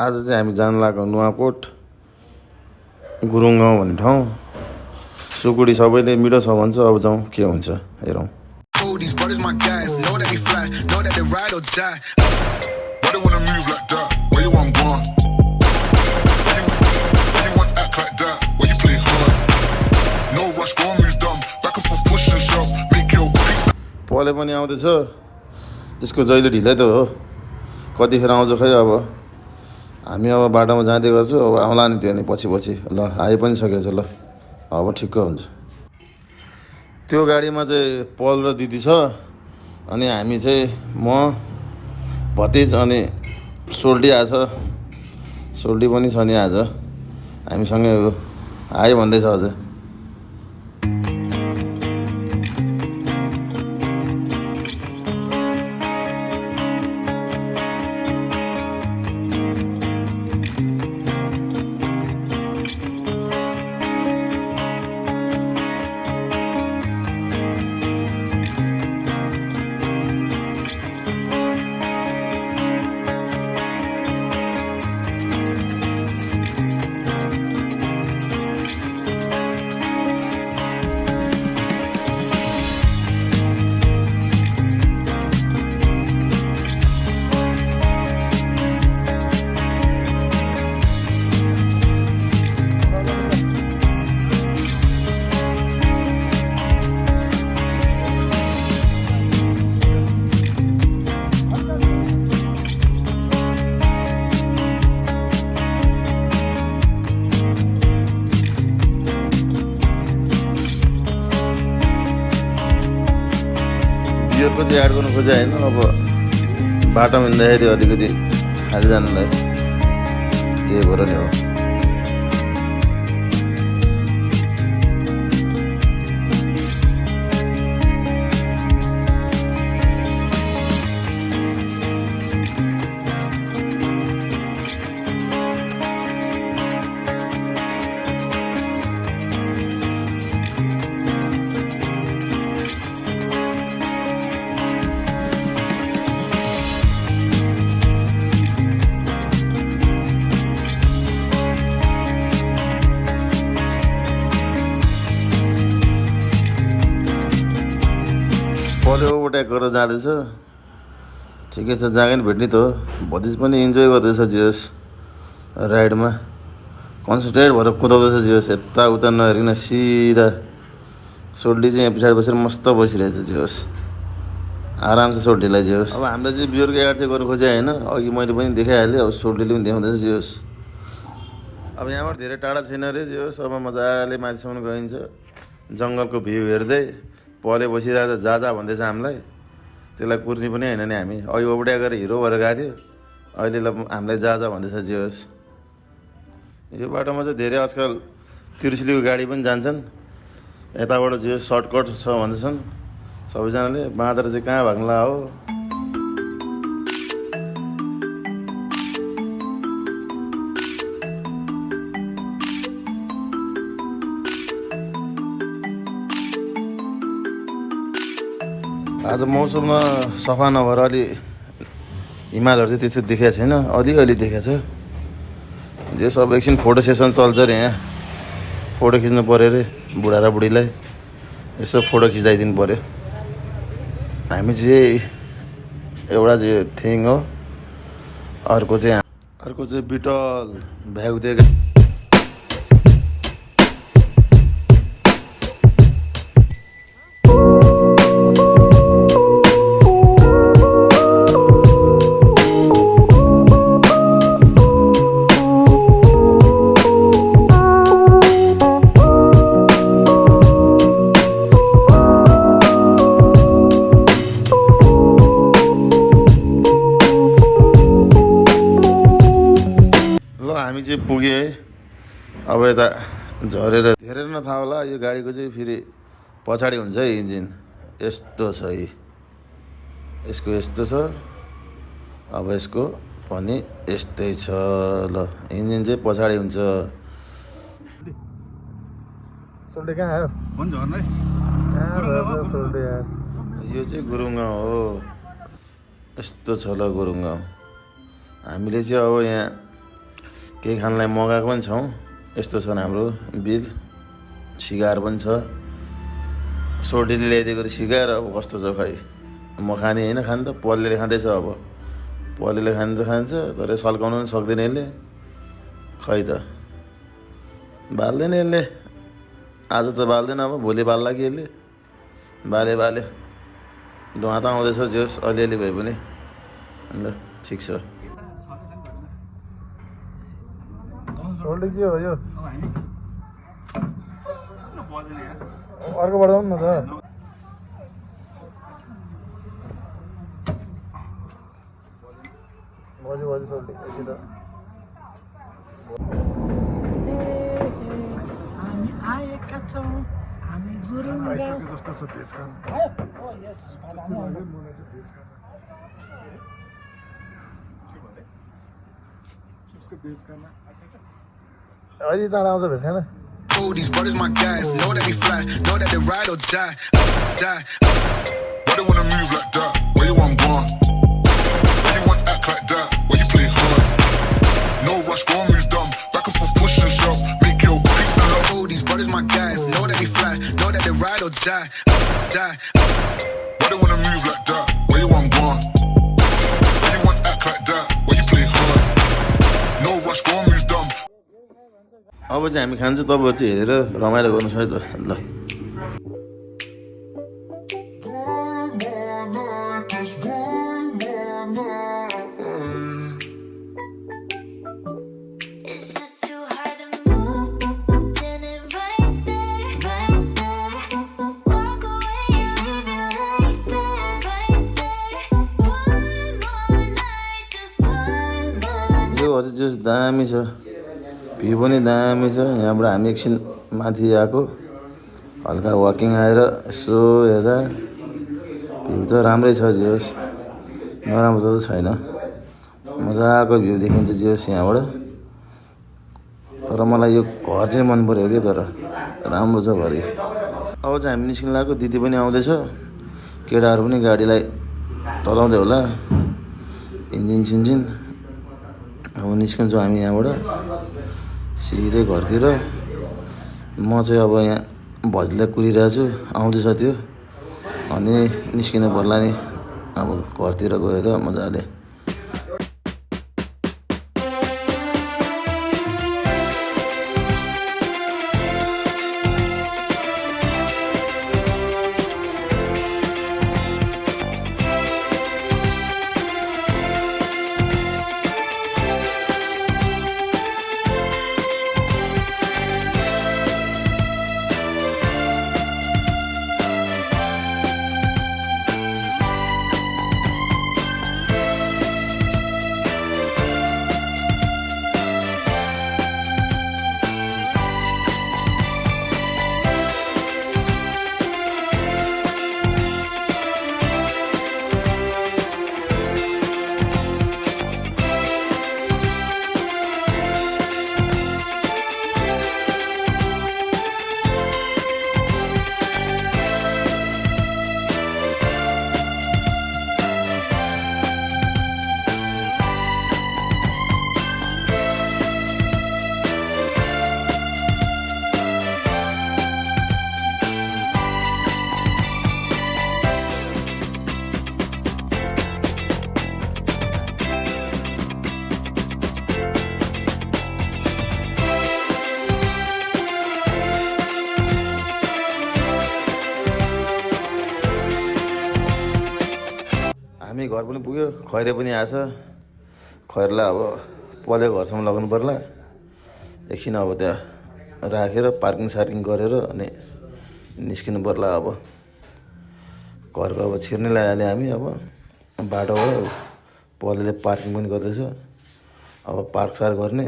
आज चाहिँ हामी जान लागेको नुवाकोट गुरुङ गाउँ भन्ने ठाउँ। सुकुडी सबैले मिठो छ भन्छ, अब जाउँ के हुन्छ हेरौँ। पले पनि आउँदैछ, त्यसको जहिले ढिलै त हो, कतिखेर आउँछ खै। अब हामी अब बाटोमा जाँदै गर्छु, अब आउँला नि त्यो नि पछि पछि। ल आइ पनि सकेछ, ल अब ठिक्क हुन्छ। त्यो गाडीमा चाहिँ पल र दिदी छ, अनि हामी चाहिँ म भतिज अनि सोल्टी आएछ। सोल्टी पनि छ नि आज हामीसँगै आयो भन्दैछ अझै। बियरको चाहिँ एड गर्नु खोजेँ होइन, अब बाटोमा हिँड्दाखेरि अलिकति खाँदै जानुलाई, त्यही भएर नि हो। पल्यो ओभरटेक गरेर जाँदैछ, ठिकै छ, जहाँ पनि भेट्ने त हो। भतिज पनि इन्जोय गर्दैछ जियोस् राइडमा, कन्सन्ट्रेट भएर कुदाउँदैछ जियोस्, यताउता नहेरिकन सिधा। सोल्टी चाहिँ यहाँ पछाडि बसेर मस्त बसिरहेछ जियोस्, आराम छ सोल्टीलाई जियोस्। अब हामीले चाहिँ बियरको एड चाहिँ गर्नु खोजेँ होइन, अघि मैले पनि देखाइहालेँ, अब सोल्टीले पनि देखाउँदैछ जियोस्। अब यहाँबाट धेरै टाढा छैन अरे जियोस्, अब मजाले माथिसम्म गइन्छ, जङ्गलको भ्यू हेर्दै। पले बसिरहेको छ, जा भन्दैछ हामीलाई, त्यसलाई कुर्ने पनि होइन नि हामी। अघि ओभरटेक गरेर हिरो भएर गएको थियो, अहिले हामीलाई जा भन्दैछ जियोस्। यो बाटोमा चाहिँ धेरै आजकल त्रिशुलीको गाडी पनि जान्छन्, यताबाट जियोस् सर्टकट छ भन्छन् सबैजनाले। बाँदर चाहिँ कहाँ भाग्ला हो। आज मौसम सफा नभएर अलि हिमालहरू चाहिँ त्यस्तो देखाएको छैन, अलिअलि देखाएको छ। जे सब एकछिन फोटो सेसन चल्छ अरे, यहाँ फोटो खिच्नु पऱ्यो अरे बुढा र बुढीलाई, यसो फोटो खिचाइदिनु पऱ्यो। हामी चाहिँ एउटा चाहिँ थिङ हो, अर्को चाहिँ बिटल भ्याउदिएको। हामी चाहिँ पुग्यो है। अब यता झरेर धेरै नथाहा होला, यो गाडीको चाहिँ फेरि पछाडि हुन्छ है इन्जिन, यस्तो छ है, यसको यस्तो छ। अब यसको पनि यस्तै छ। ल इन्जिन चाहिँ पछाडि हुन्छ। सोल्टी कहाँ आयो? यो चाहिँ गुरुङ गाउँ हो, यस्तो छ ल गुरुङ गाउँ। हामीले चाहिँ अब यहाँ केही खानलाई मगाएको पनि छौँ। यस्तो छ हाम्रो बिल। सिगार पनि छ, सोल्टीले ल्याइदिएको सिगार। अब कस्तो छ खै, म खाने होइन, खानु त पल्लेले खाँदैछ। अब पल्लेले खान्छ तर सल्काउनु पनि सक्दैन यसले। खै त बाल्दैन यसले, आज त बाल्दैन, अब भोलि बाल्ला कि यसले। बाल्यो धुवा त आउँदैछ जोस् अलिअलि भए पनि। ल ठिक छ। सोल्टी के हो यो? अर्को बढाउनु न त। बज्यो सोल्टी यति त। जस्तो छ भेज खानु। अझै टाढा आउँछ veg Khan. These brothers my guys, know that we fly, know that they ride or die, die. Why they wanna move like that? Where you want gone? Why you want act like that? Why you play hard? No rush, go and move dumb. Back and forth, push and shove. Make your peace and love. These brothers my guys, know that we fly, know that they ride or die, die. Why they wanna move like that? Where you want gone? Why you want act like that? Why you play hard? No rush, go and move dumb. अब चाहिँ हामी खान्छौँ, तपाईँहरू चाहिँ हेरेर रमाइलो गर्नुहोस् है त। ल यो अझै जुस दामी छ, भ्यू पनि दामी छ। यहाँबाट हामी एकछिन माथि आएको, हल्का वाकिङ आएर यसो हेर्दा भ्यू त राम्रै छ। जियोस् नराम्रो त छैन, मजाको भ्यू देखिन्छ जियोस् यहाँबाट। तर मलाई यो घर चाहिँ मन पऱ्यो कि, तर राम्रो छ घर। अब चाहिँ हामी निस्किन लागेको, दिदी पनि आउँदैछ, केटाहरू पनि गाडीलाई चलाउँदै होला, इन्जिन सिन्जिन। अब निस्किन्छौँ हामी यहाँबाट सिधै घरतिर। म चाहिँ अब यहाँ भजिलाई कुरिरहेको छु, आउँदैछ त्यो, अनि निस्किनु पर्ला नि अब घरतिर गएर मजाले। हामी घर पनि पुग्यो, खैरे पनि आछ। खैरलाई अब पले घरसम्म लगाउनु पर्ला। एकछिन अब त्यहाँ राखेर पार्किङ सार्किङ गरेर अनि निस्किनु पर्ला। अब घरको अब छिर्नै लगाइहाल्यो हामी। अब बाटोबाट पलेले पार्किङ पनि गर्दैछ, अब पार्क सार गर्ने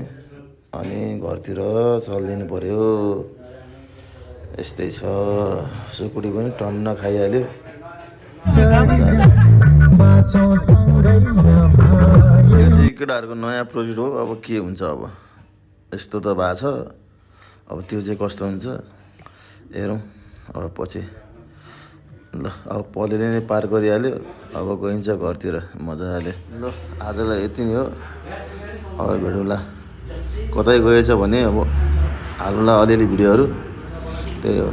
अनि घरतिर चलिदिनु पर्यो। यस्तै छ, सुकुटी पनि टन्न खाइहाल्यो। यो चाहिँ केटाहरूको नयाँ प्रोजेक्ट हो, अब के हुन्छ। अब यस्तो त भएको छ, अब त्यो चाहिँ कस्तो हुन्छ हेरौँ अब पछि। ल अब पलेले नै पार गरिहाल्यो, अब गइन्छ घरतिर मजाले। ल आजलाई यति नै हो, अब भेटौँला। कतै गएछ भने अब हाल्नुलाई अलिअलि भिडियोहरू त्यही हो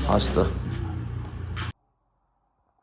हस् त